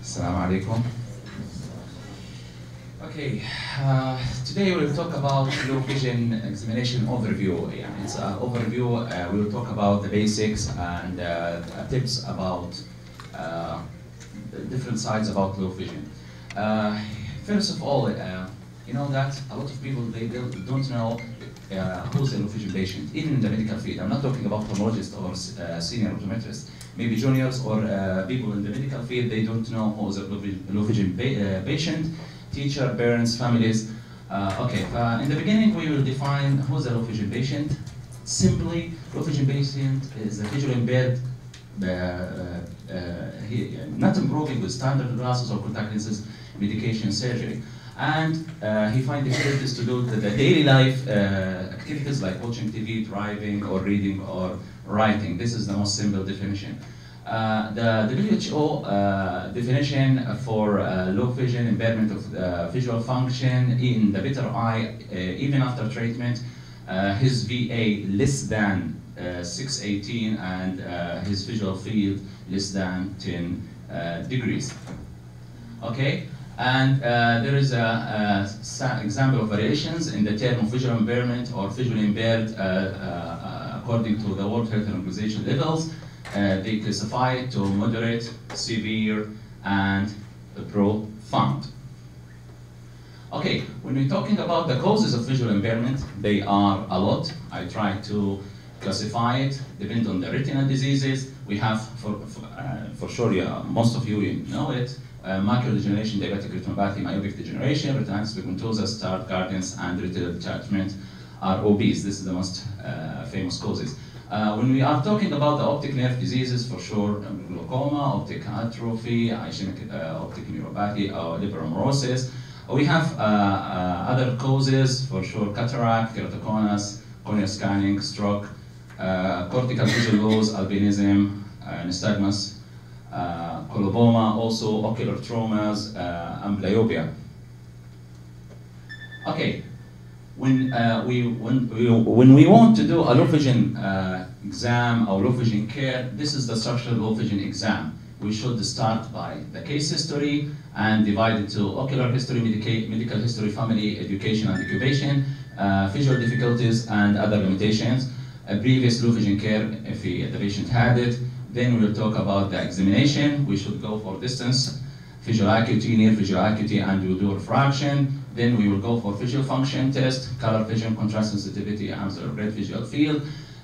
Assalamu alaikum. Okay, today we'll talk about low vision examination overview. Yeah, it's an overview. We'll talk about the basics and tips about the different sides about low vision. First of all, you know that a lot of people they don't know who's a low vision patient, even in the medical field. I'm not talking about ophthalmologists or senior optometrists. Maybe juniors or people in the medical field, they don't know who's a low vision patient. Teacher, parents, families. In the beginning we will define who's a low vision patient. Simply, low vision patient is a visually impaired, not improving with standard glasses or contact lenses, medication, surgery. And he finds difficulties to do the daily life activities like watching TV, driving, or reading, or writing. This is the most simple definition. The WHO definition for low vision, impairment of visual function in the better eye, even after treatment, his VA less than 618 and his visual field less than 10 degrees. Okay, and there is an example of variations in the term of visual impairment or visually impaired according to the World Health Organization levels. They classify it to moderate, severe, and profound. Okay, when we're talking about the causes of visual impairment, they are a lot. I try to classify it, depend on the retinal diseases. We have, for sure, most of you know it, macular degeneration, diabetic retinopathy, myopic degeneration, retinitis pigmentosa, Stargardt gardens, and retinal detachment are obese. This is the most famous causes. When we are talking about the optic nerve diseases, for sure, glaucoma, optic atrophy, ischemic optic neuropathy, or lepromaurosis. We have other causes, for sure, cataract, keratoconus, corneal scanning, stroke, cortical visual loss, albinism, nystagmus, coloboma, also ocular traumas, amblyopia. Okay. When we want to do a low vision exam or low vision care, this is the structural low vision exam. We should start by the case history and divide it to ocular history, medical history, family, education and occupation, visual difficulties and other limitations, a previous low vision care if the patient had it. Then we'll talk about the examination. We should go for distance, visual acuity, near visual acuity, and we'll do refraction. Then we will go for visual function test, color vision, contrast sensitivity, and great visual field.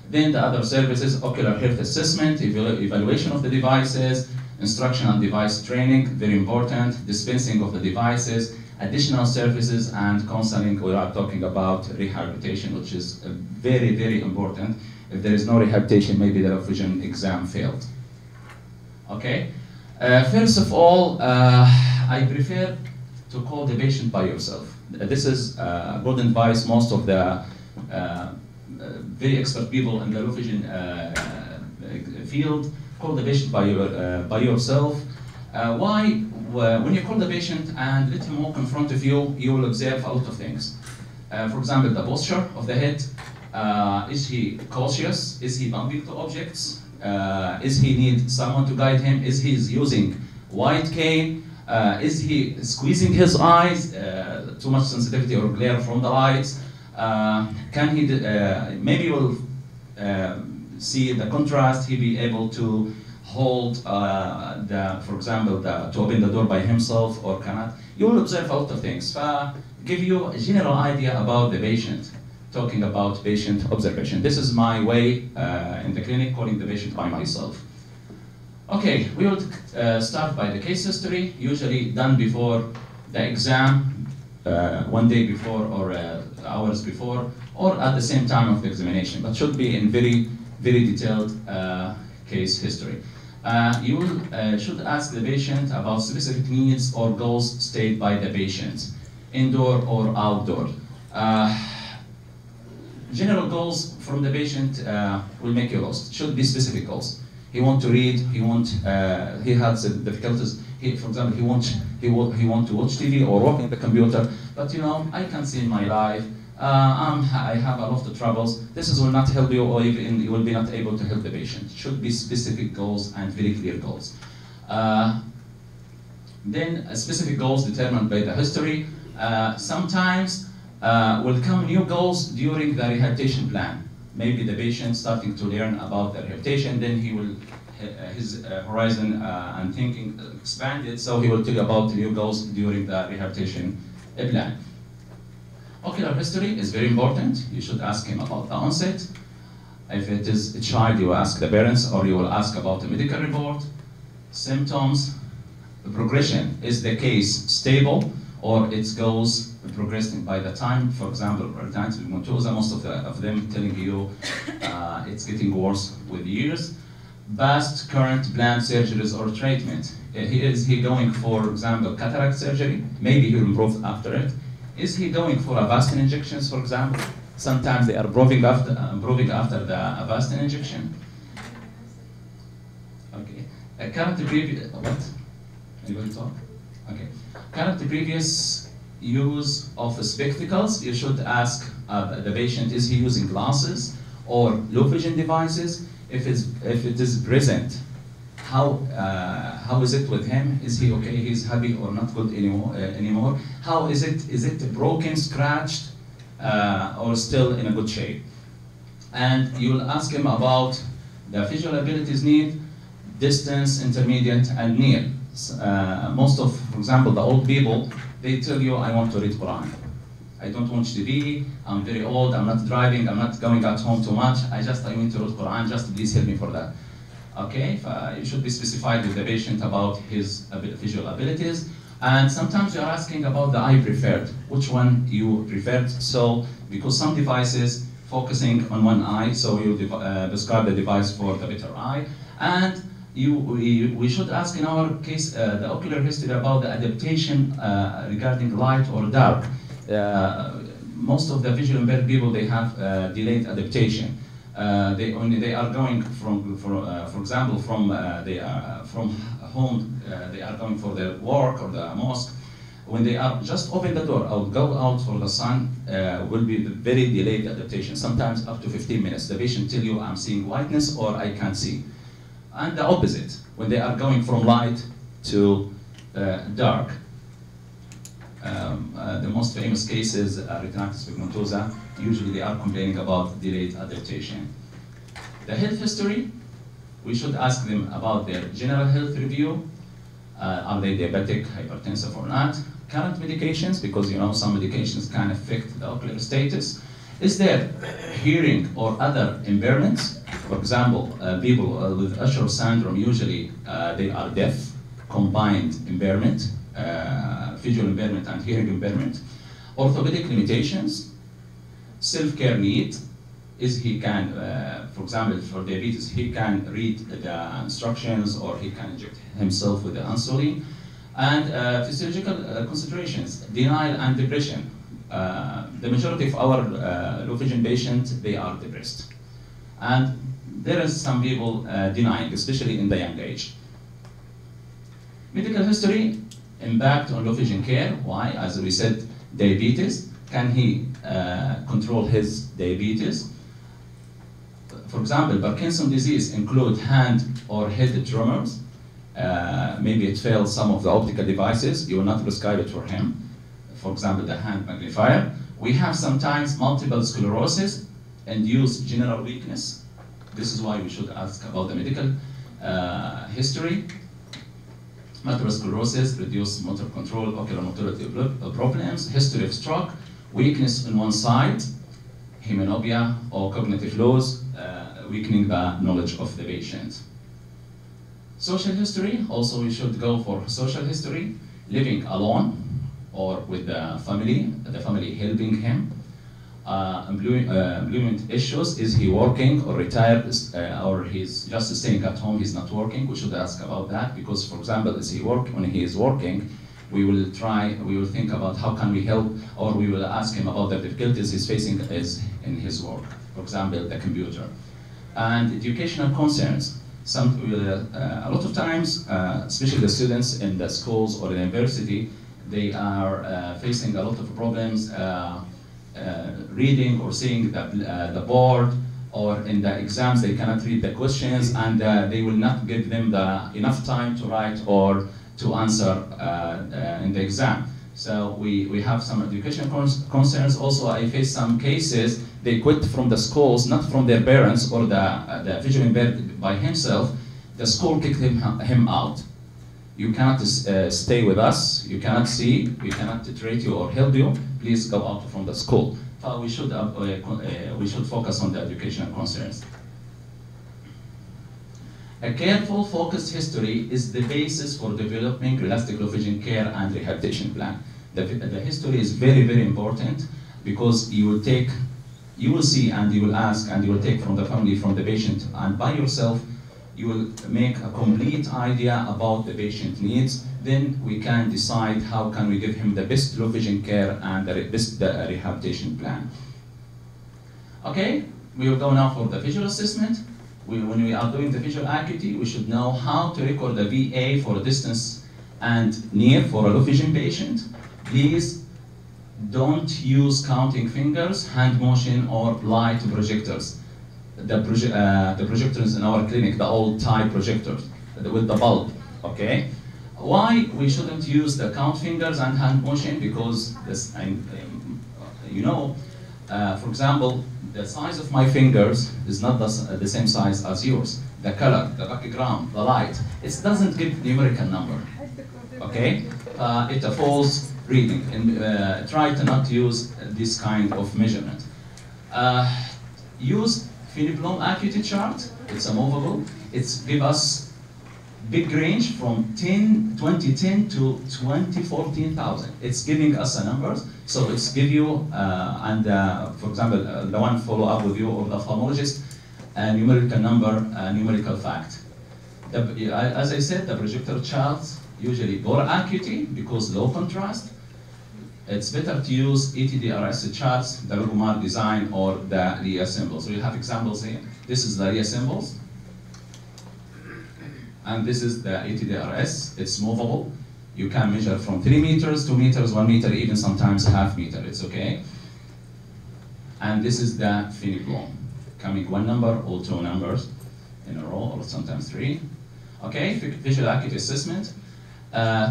Then the other services, ocular health assessment, evaluation of the devices, instruction and device training, very important, dispensing of the devices, additional services, and counseling. We are talking about rehabilitation, which is very, very important. If there is no rehabilitation, maybe the low vision exam failed. Okay? First of all, I prefer to call the patient by yourself. This is good advice. Most of the very expert people in the low vision field call the patient by yourself. Why? When you call the patient and let him walk in front of you, you will observe a lot of things. For example, the posture of the head. Is he cautious? Is he bumping to objects? Is he need someone to guide him? Is he using white cane? Is he squeezing his eyes? Too much sensitivity or glare from the lights? Can he, maybe will see the contrast, he be able to hold, for example, to open the door by himself or cannot. You will observe a lot of things. Give you a general idea about the patient, talking about patient observation. This is my way in the clinic, calling the patient by myself. Okay, we will start by the case history, usually done before the exam, 1 day before or hours before, or at the same time of the examination, but should be in very, very detailed case history. You should ask the patient about specific needs or goals stated by the patient, indoor or outdoor. General goals from the patient will make you lost. Should be specific goals. He wants to read. He has difficulties. For example, he want to watch TV or work in the computer. But you know, I can see in my life. I have a lot of troubles. This will not help you, or even you will be not able to help the patient. Should be specific goals and very clear goals. Then specific goals determined by the history. Sometimes will come new goals during the rehabilitation plan. Maybe the patient starting to learn about the rehabilitation, then he will his horizon and thinking expanded, so he will tell you about the new goals during the rehabilitation plan. Ocular history is very important. You should ask him about the onset. If it is a child, you ask the parents, or you will ask about the medical report. Symptoms, the progression. Is the case stable, or it goes progressing by the time? For example, retinitis pigmentosa, most of them telling you it's getting worse with years. Past, current, planned surgeries or treatment. Is he going, for example, cataract surgery? Maybe he will improve after it. Is he going for Avastin injections, for example? Sometimes they are improving after the Avastin injection. Okay. Current previous, what? Anybody talk? Okay. Current previous use of spectacles. You should ask the patient, is he using glasses or low vision devices? If it is present, how is it with him? Is he okay? He's happy or not good anymore? How is it? Is it broken, scratched, or still in a good shape? And you will ask him about the visual abilities need, distance, intermediate, and near. Most of, for example, the old people, they tell you, I want to read Quran. I don't watch TV, I'm very old, I'm not driving, I'm not going at home too much, I want to read Quran, just please help me for that. Okay, you should be specified with the patient about his visual abilities. And sometimes you are asking about the eye preferred, which one you preferred. So, because some devices focusing on one eye, so you describe the device for the better eye. And we should ask in our case, the ocular history about the adaptation regarding light or dark. Most of the visually impaired people, they have delayed adaptation. They are going from, for example, from home, they are going for their work or the mosque. When they are just open the door or go out for the sun, will be very delayed adaptation. Sometimes up to 15 minutes. The patient tell you, I'm seeing whiteness or I can't see. And the opposite, when they are going from light to dark. The most famous cases are retinitis pigmentosa. Usually they are complaining about delayed adaptation. The health history, we should ask them about their general health review. Are they diabetic, hypertensive or not? Current medications, because you know some medications can affect the ocular status. Is there hearing or other impairments? For example, people with Usher syndrome, usually they are deaf, combined impairment. Visual impairment and hearing impairment, orthopedic limitations, self-care need, is he can, for example, for diabetes, he can read the instructions or he can inject himself with the insulin, and physiological considerations, denial and depression. The majority of our low vision patients, they are depressed. And there is some people denying, especially in the young age. Medical history, impact on low vision care. Why? As we said, diabetes. Can he control his diabetes? For example, Parkinson's disease include hand or head tremors. Maybe it fails some of the optical devices. You will not prescribe it for him. For example, the hand magnifier. We have sometimes multiple sclerosis induced general weakness. This is why we should ask about the medical history. Multiple sclerosis, reduced motor control, ocular motility problems, history of stroke, weakness on one side, hemanopia or cognitive loss, weakening the knowledge of the patient. Social history, also we should go for social history, living alone or with the family helping him. Employment issues, is he working or retired, or he's just staying at home, he's not working? We should ask about that, because for example, when he is working, we will think about how can we help, or we will ask him about the difficulties he's facing in his work, for example, the computer. And educational concerns. A lot of times, especially the students in the schools or the university, they are facing a lot of problems reading or seeing the board, or in the exams they cannot read the questions, and they will not give them enough time to write or to answer in the exam. So we have some education concerns. Also, I face some cases, they quit from the schools, not from their parents or the visually impaired by himself. The school kicked him out. You cannot stay with us, you cannot see, we cannot treat you or help you, please go out from the school. So we should focus on the educational concerns. A careful, focused history is the basis for developing realistic low vision care and rehabilitation plan. The history is very, very important because you will see and you will ask and you will take from the family, from the patient, and by yourself, you will make a complete idea about the patient needs. Then we can decide how can we give him the best low vision care and the best rehabilitation plan. Okay, we will go now for the visual assessment. When we are doing the visual acuity, we should know how to record the VA for distance and near for a low vision patient. Please don't use counting fingers, hand motion, or light projectors. The projectors in our clinic, the old type projectors with the bulb, okay? Why we shouldn't use the count fingers and hand motion? Because this, for example, the size of my fingers is not the same size as yours. The color, the background, the light, it doesn't give numerical number, okay? It a false reading, and try to not use this kind of measurement. Use Philip-Bloom acuity chart. It's a movable. It's give us big range from 2010 to 2014,000. It's giving us a numbers. So it's give you, for example, the one follow up with you or the ophthalmologist, a numerical number, a numerical fact. As I said, the projector charts usually poor acuity because low contrast. It's better to use ETDRS charts, the Logomar design, or the RIA symbols. So you have examples here. This is the RIA symbols. And this is the ETDRS. It's movable. You can measure from 3 meters, 2 meters, 1 meter, even sometimes half meter. It's okay. And this is the Philip-Bloom, coming one number or two numbers in a row, or sometimes 3. Okay, visual acuity assessment.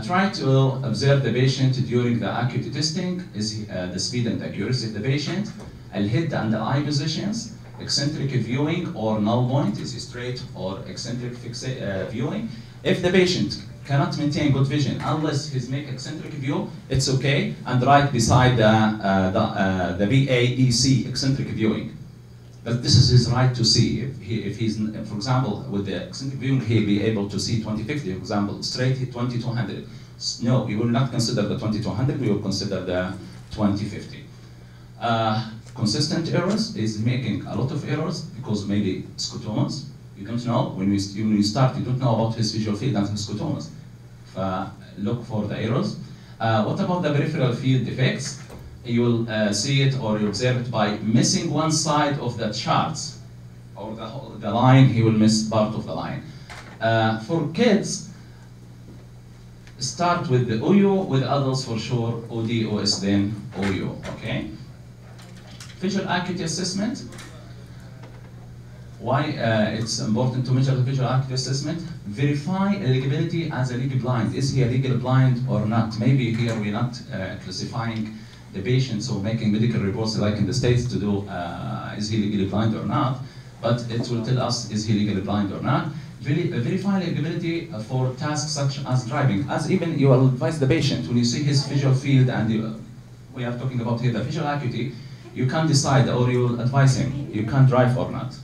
Try to observe the patient during the acuity testing, is the speed and accuracy of the patient, head and the eye positions, eccentric viewing or null point, is straight or eccentric viewing. If the patient cannot maintain good vision unless he's make eccentric view, it's okay, and right beside the VADC, eccentric viewing. But this is his right to see. If he's, for example, with the eccentric viewing, he'll be able to see 2050, for example, straight 2200. No, we will not consider the 2200, we will consider the 2050. Consistent errors is making a lot of errors because maybe scotomas. You don't know, when you start, you don't know about his visual field and his scotomas. Look for the errors. What about the peripheral field defects? You will see it or you observe it by missing one side of the charts or the line. He will miss part of the line. For kids, start with the OU, with adults for sure, OD, OS, then OU, okay? Visual acuity assessment. Why it's important to measure the visual acuity assessment? Verify eligibility as a legally blind. Is he a legally blind or not? Maybe here we're not classifying the patients or making medical reports like in the States to do, is he legally blind or not? But it will tell us, is he legally blind or not? Verify eligibility for tasks such as driving. As even you will advise the patient, when you see his visual field and we are talking about here the visual acuity, you can decide or you will advise him, you can drive or not.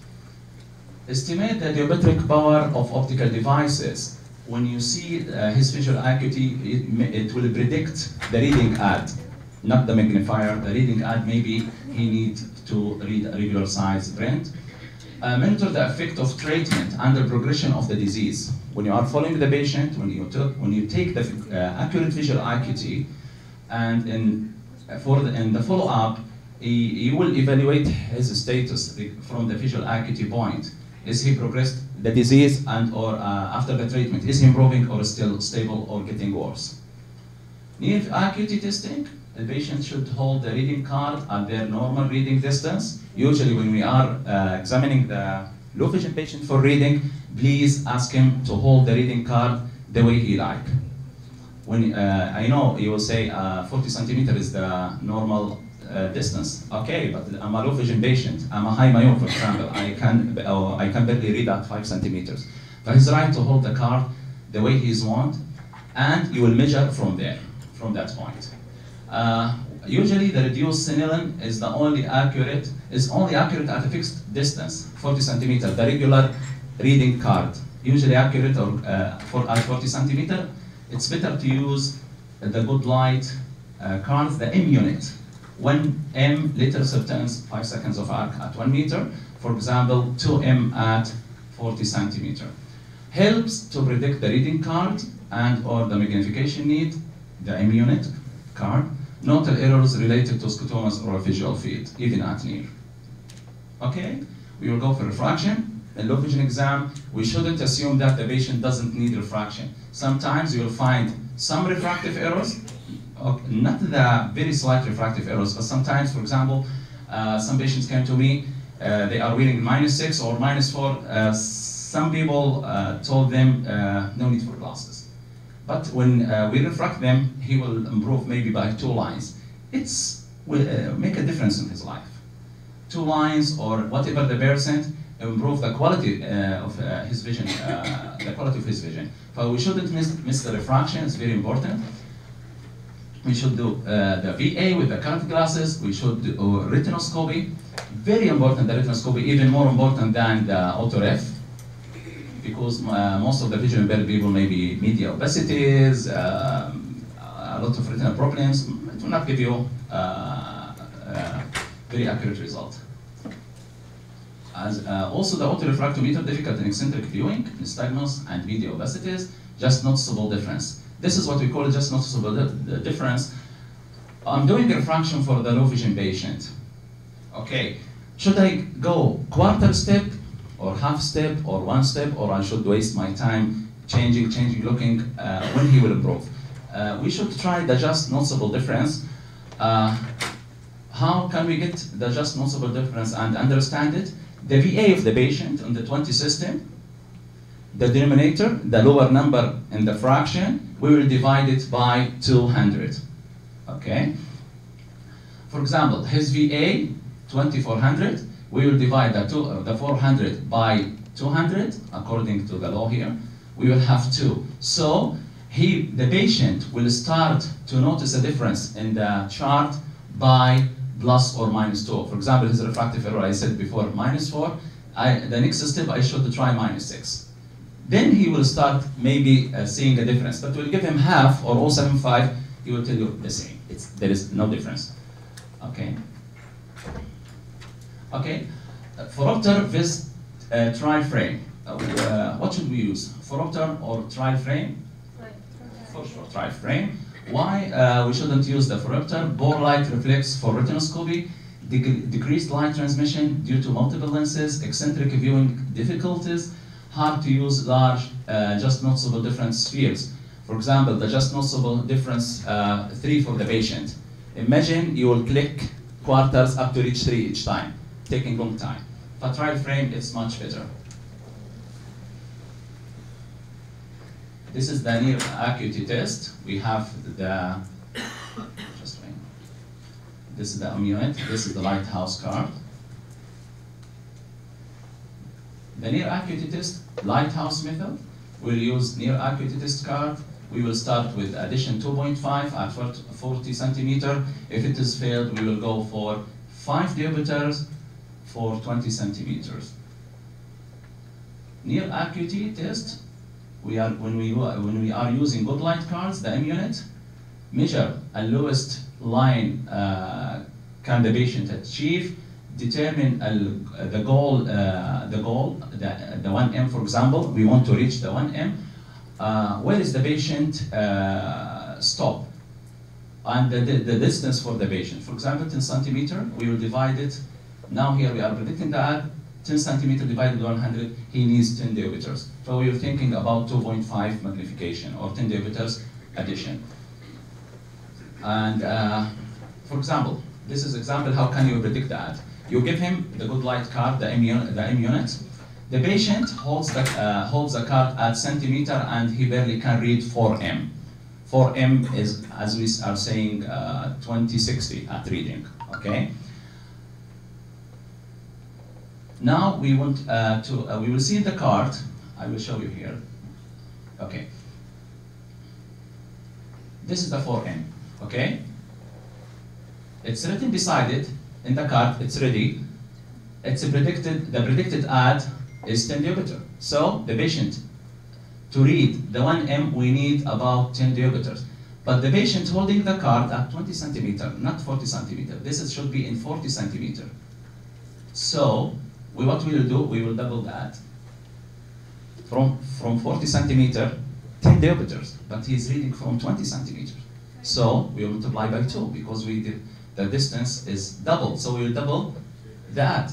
Estimate the dioptric power of optical devices. When you see his visual acuity, it will predict the reading aid, not the magnifier. The reading aid, maybe he needs to read a regular size print. Monitor the effect of treatment and the progression of the disease. When you are following the patient, when you take the accurate visual acuity, and in the follow-up, you will evaluate his status from the visual acuity point. Is he progressed the disease and or after the treatment? Is he improving or still stable or getting worse? Near acuity testing, the patient should hold the reading card at their normal reading distance. Usually when we are examining the low vision patient for reading, please ask him to hold the reading card the way he like. when I know you will say 40 centimeter is the normal distance. Okay, but I'm a low vision patient. I'm a high myope, for example. I can barely read at 5 centimeters. But he's right to hold the card the way he's want, and you will measure from there, from that point. Usually the reduced signaling is only accurate at a fixed distance, 40 centimeter. The regular reading card, usually accurate at 40 centimeter. It's better to use the good light cards, the M unit. 1 M later subtends 5 seconds of arc at 1 meter. For example, 2 M at 40 centimeter. Helps to predict the reading card and or the magnification need, the M unit card. Note errors related to scotomas or a visual field, even at near. Okay, we will go for refraction. In low vision exam, we shouldn't assume that the patient doesn't need refraction. Sometimes you will find some refractive errors, not the very slight refractive errors, but sometimes, for example, some patients came to me, they are reading -6 or -4. Some people told them no need for glasses. But when we refract them, he will improve maybe by 2 lines. It will make a difference in his life. 2 lines or whatever the percent improve the quality of his vision, the quality of his vision. But we shouldn't miss the refraction, it's very important. We should do the VA with the current glasses. We should do retinoscopy. Very important, the retinoscopy, even more important than the autoref, because most of the vision impaired people may be media opacities, a lot of retinal problems. It will not give you very accurate result. Also, the autorefractometer, difficult in eccentric viewing, nystagmus, and media opacities, just noticeable difference. This is what we call just noticeable difference. I'm doing refraction for the low vision patient. Okay, should I go quarter step, or half step, or 1 step, or I should waste my time changing, looking when he will improve? We should try the just noticeable difference. How can we get the just noticeable difference and understand it? The VA of the patient on the 20 system, the denominator, the lower number in the fraction, we will divide it by 200. Okay? For example, his VA, 2400, we will divide the 400 by 200, according to the law here. We will have 2. So the patient will start to notice a difference in the chart by plus or minus 2. For example, his refractive error, I said before, -4. The next step, I should try -6. Then he will start maybe seeing a difference. But we'll give him half or 0.75, he will tell you the same. There is no difference. Okay? Okay, phoropter vis tri-frame. What should we use? Phoropter or tri-frame? For sure, tri-frame. Why we shouldn't use the phoropter? Poor light reflex for retinoscopy, decreased light transmission due to multiple lenses, eccentric viewing difficulties, hard to use large, just noticeable difference spheres. For example, the just noticeable difference 3 for the patient. Imagine you will click quarters up to reach 3 each time, taking long time. But tri-frame is much better. This is the near acuity test. We have this is the unit, this is the lighthouse card. The near acuity test, lighthouse method, we'll use near acuity test card. We will start with addition 2.5 at 40 centimeter. If it is failed, we will go for 5 diopters for 20 centimeters. Near acuity test, when we are using good light cards, the M unit, measure a lowest line can the patient achieve, determine the goal, the 1M, for example. We want to reach the 1M. Where is the patient stop? And the distance for the patient. For example, 10 centimeter, we will divide it. Now here we are predicting that 10 centimeter divided by 100, he needs 10 diopters. So we are thinking about 2.5 magnification or 10 diopters addition. And for example, this is example, how can you predict that? You give him the good light card, the M unit. The patient holds the card at centimeter and he barely can read 4M. 4M is, as we are saying, 2060 at reading, okay? Now we want we will see in the card, I will show you here, okay. This is the 4M, okay? It's written beside it, in the card, it's ready. It's the predicted add is 10 diopter. So the patient, to read the 1M, we need about 10 diopters. But the patient holding the card at 20 centimeter, not 40 centimeter. This should be in 40 centimeter. So what we will do, we will double that. From 40 centimeter, 10 diopters, but he's reading from 20 centimeters. So we will multiply by 2 because the distance is double. So we will double that.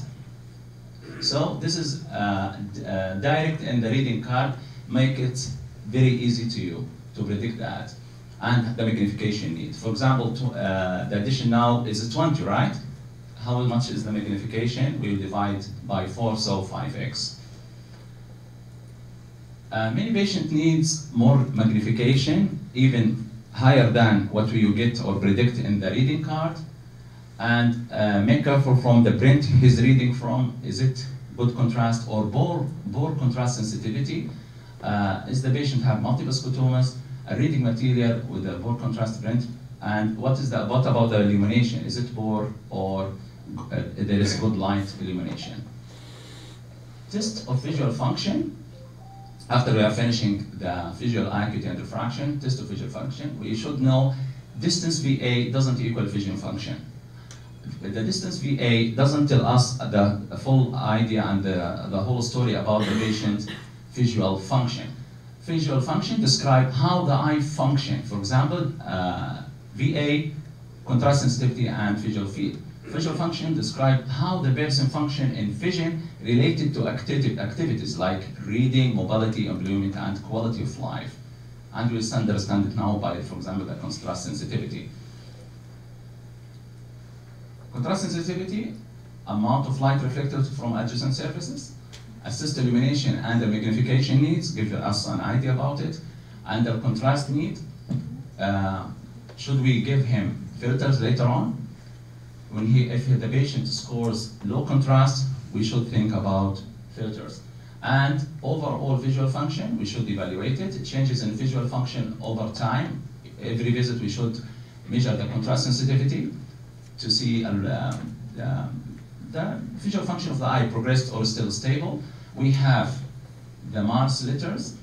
So this is direct in the reading card, make it very easy to you to predict that. And the magnification need. For example, the addition now is 20, right? How much is the magnification? We will divide by 4, so 5x. Many patient needs more magnification, even higher than what you get or predict in the reading card. And make careful from the print he's reading from. Is it good contrast or poor contrast sensitivity? Is the patient have multiple scotomas, a reading material with a poor contrast print? And what about the illumination? Is it poor or there is good light illumination? Test of visual function. After we are finishing the visual acuity and diffraction, test of visual function, we should know distance VA doesn't equal vision function. The distance VA doesn't tell us the full idea and the whole story about the patient's visual function. Visual function describe how the eye function. For example, VA, contrast sensitivity, and visual field. Visual function describe how the person function in vision related to activities like reading, mobility, employment, and quality of life. And we'll understand it now by, for example, the contrast sensitivity. Contrast sensitivity, amount of light reflected from adjacent surfaces. Assist illumination and the magnification needs, give us an idea about it. And the contrast need, should we give him filters later on? If the patient scores low contrast, we should think about filters. And overall visual function, we should evaluate it. Changes in visual function over time. Every visit we should measure the contrast sensitivity to see the visual function of the eye progressed or still stable. We have the Mars letters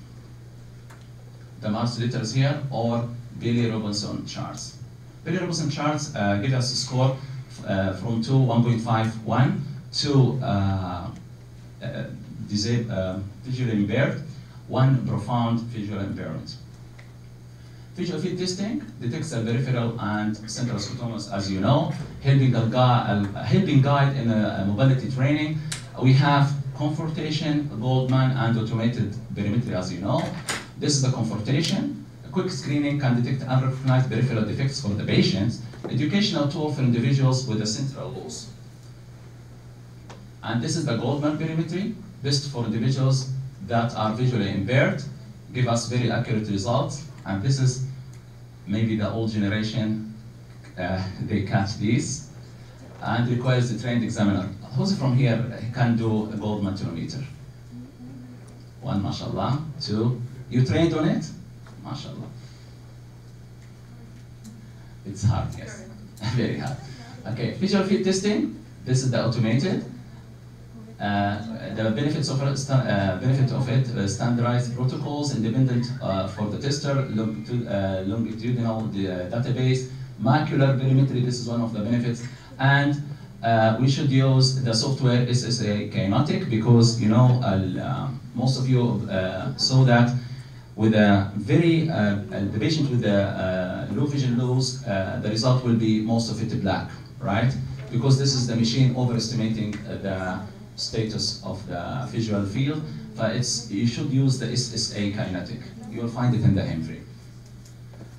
here, or Bailey-Robinson charts. Bailey-Robinson charts give us a score from 1.51 to visually impaired, 1 profound visual impairment. Visual field testing detects the peripheral and central scotomas, as you know, helping guide in mobility training. We have confortation, Goldman, and automated perimetry, as you know. This is the confortation. A quick screening can detect unrecognized peripheral defects for the patients. Educational tool for individuals with a central loss. And this is the Goldman perimetry, best for individuals that are visually impaired, give us very accurate results. And this is maybe the old generation, they catch these, and requires a trained examiner. Who's from here can do a Goldman tonometer? 1, mashallah. 2, you trained on it? Mashallah. It's hard, yes, very hard. Okay, visual field testing, this is the automated. The benefit of it, standardized protocols, independent for the tester, longitudinal database, macular perimetry, this is one of the benefits, and we should use the software SSA Kinetic because, you know, most of you saw that with the patient with the low vision loss, the result will be most of it black, right? Because this is the machine overestimating the status of the visual field, but you should use the SSA Kinetic. You will find it in the Hemfree.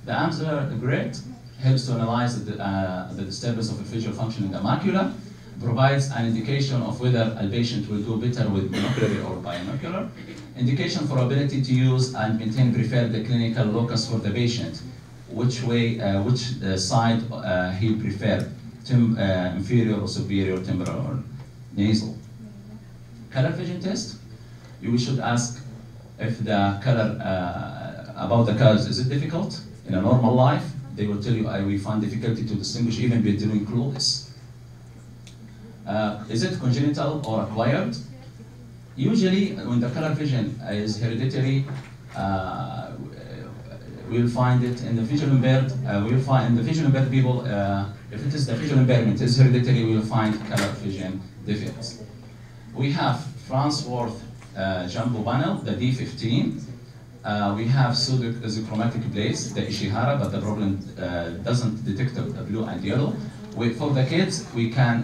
The Amsler grid helps to analyze the disturbance of the visual function in the macula, provides an indication of whether a patient will do better with monocular or binocular, indication for ability to use and maintain preferred clinical locus for the patient. which way, which side he preferred, inferior or superior, temporal or nasal. Color vision test, we should ask if the color, about the colors, is it difficult in a normal life? They will tell you, we find difficulty to distinguish even between clothes. Is it congenital or acquired? Usually, when the color vision is hereditary, we'll find it in the visual impaired. We'll find in the visual impaired people, if it is the visual impairment is hereditary, we'll find color vision defects. We have Farnsworth jumbo panel, the D15. We have pseudo-chromatic plates, the Ishihara, but the problem doesn't detect blue and yellow. For the kids, we can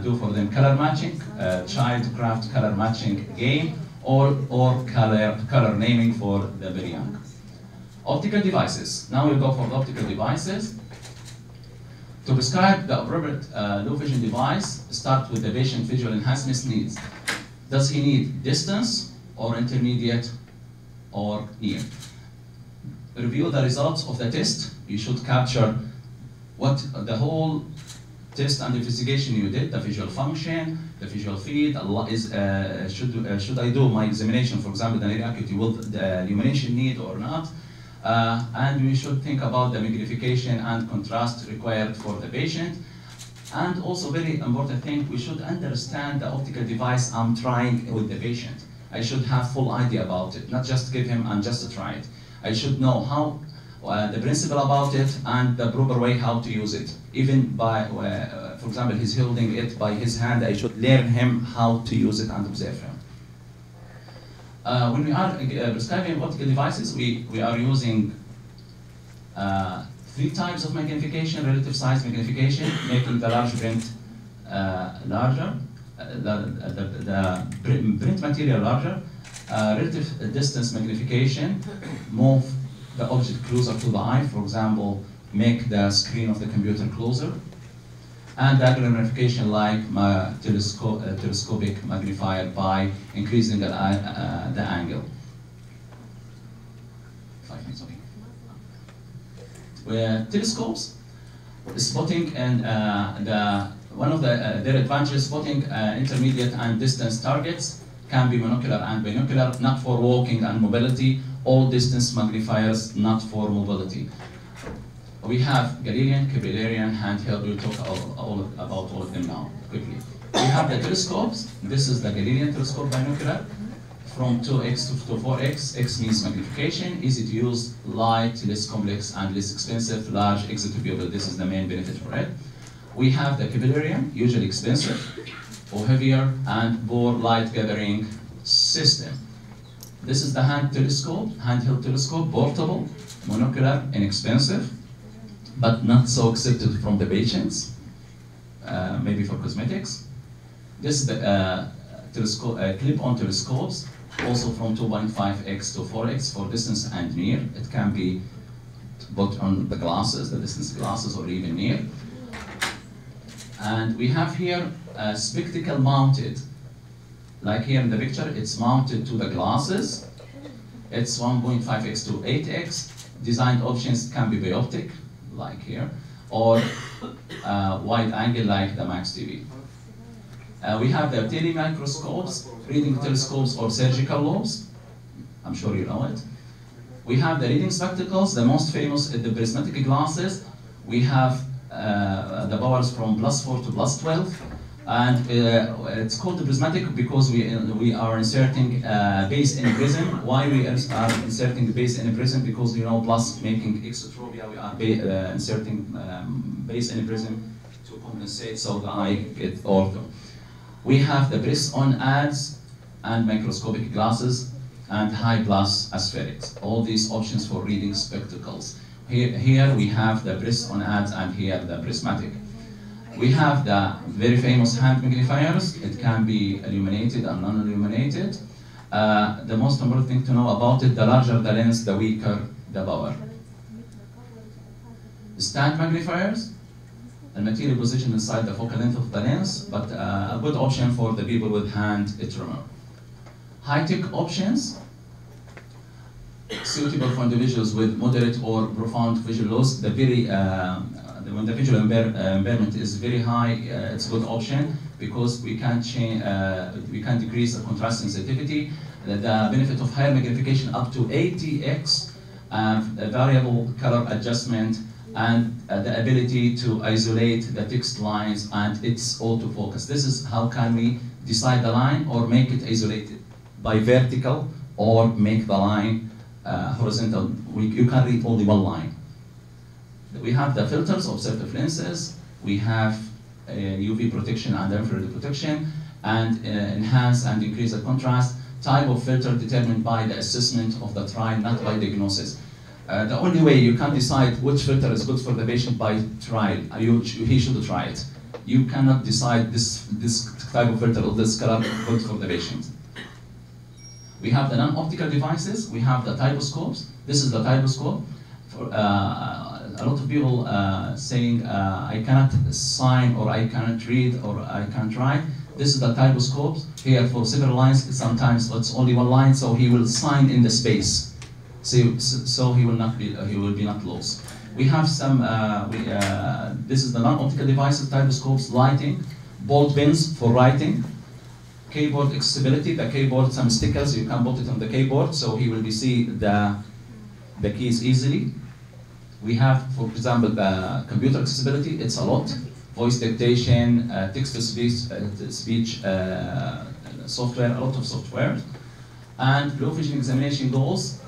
do for them color matching, childcraft color matching game, or color naming for the very young. Optical devices. Now we'll go for the optical devices. To prescribe the appropriate low vision device, start with the patient visual enhancement needs. Does he need distance or intermediate or near? Review the results of the test. You should capture what the whole test and investigation you did, the visual function, the visual field, should I do my examination, for example, the near acuity, will the illumination need or not? And we should think about the magnification and contrast required for the patient. And also very important thing, we should understand the optical device I'm trying with the patient. I should have full idea about it, not just give him and just try it. I should know how, the principle about it and the proper way how to use it. Even by, for example, he's holding it by his hand, I should learn him how to use it and observe him. When we are prescribing optical devices, we are using 3 types of magnification: relative size magnification, making the large print larger, the print material larger, relative distance magnification, move the object closer to the eye, for example, make the screen of the computer closer, and angular magnification like telescopic magnifier by increasing the angle. 5 minutes, okay. With telescopes, spotting and one of their advantages, spotting intermediate and distance targets can be monocular and binocular, not for walking and mobility, all distance magnifiers, not for mobility. We have Galilean, Keplerian, handheld. We'll talk about all of them now, quickly. We have the telescopes. This is the Galilean telescope binocular. From 2x to 4x, x means magnification, easy to use, light, less complex, and less expensive, large exotubule. This is the main benefit for it. We have the Keplerian, usually expensive, or heavier, and poor light gathering system. This is the handheld telescope, portable, monocular, inexpensive, but not so accepted from the patients, maybe for cosmetics. This is the clip-on telescopes, also from 2.5x to 4x for distance and near. It can be put on the glasses, the distance glasses, or even near. And we have here a spectacle mounted. Like here in the picture, it's mounted to the glasses. It's 1.5x to 8x. Designed options can be bioptic, like here, or wide angle like the Max TV. We have the telemicroscopes, reading telescopes or surgical lobes. I'm sure you know it. We have the reading spectacles, the most famous the prismatic glasses. We have the powers from +4 to +12. And it's called the prismatic because we are inserting base in a prism. Why we are inserting the base in a prism? Because you know, plus making exotropia, we are inserting base in a prism to compensate so the eye get ortho. We have the press-on ads and microscopic glasses and high-glass aspherics. All these options for reading spectacles. Here we have the press-on ads and here the prismatic. We have the very famous hand magnifiers. It can be illuminated and non-illuminated. The most important thing to know about it, the larger the lens, the weaker the power. Stand magnifiers, the material position inside the focal length of the lens, but a good option for the people with hand tremor. High-tech options, suitable for individuals with moderate or profound visual loss. When the visual impairment is very high, it's a good option because we can decrease the contrast sensitivity, the benefit of higher magnification up to 80x, variable color adjustment, and the ability to isolate the text lines, and it's autofocus. This is how can we decide the line or make it isolated by vertical or make the line horizontal. You can read only one line. We have the filters, observative lenses. We have UV protection and infrared protection, and enhance and increase the contrast. Type of filter determined by the assessment of the trial, not by diagnosis. The only way you can decide which filter is good for the patient by trial. He should try it. You cannot decide this type of filter or this color good for the patient. We have the non-optical devices. We have the typoscopes. This is the typoscope. For, a lot of people saying, I cannot sign, or I cannot read, or I can't write. This is the typoscope. Here for several lines, sometimes it's only one line, so he will sign in the space. So he will be not lost. We have some, this is the non-optical devices, typoscopes, lighting, ball pens for writing, keyboard accessibility, the keyboard, some stickers, you can put it on the keyboard, so he will see the keys easily. We have, for example, the computer accessibility, it's a lot. Voice dictation, text-to-speech software, a lot of software. And low vision examination goals.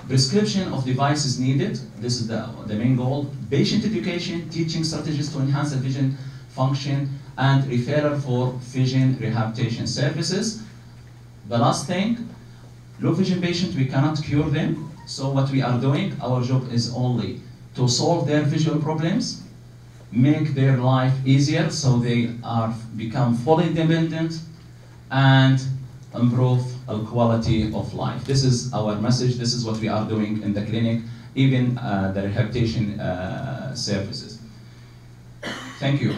Prescription of devices needed, this is the main goal. Patient education, teaching strategies to enhance the vision function, and referral for vision rehabilitation services. The last thing, low vision patients, we cannot cure them. So what we are doing, our job is only to solve their visual problems, make their life easier so they become fully independent, and improve the quality of life. This is our message. This is what we are doing in the clinic, even the rehabilitation services. Thank you.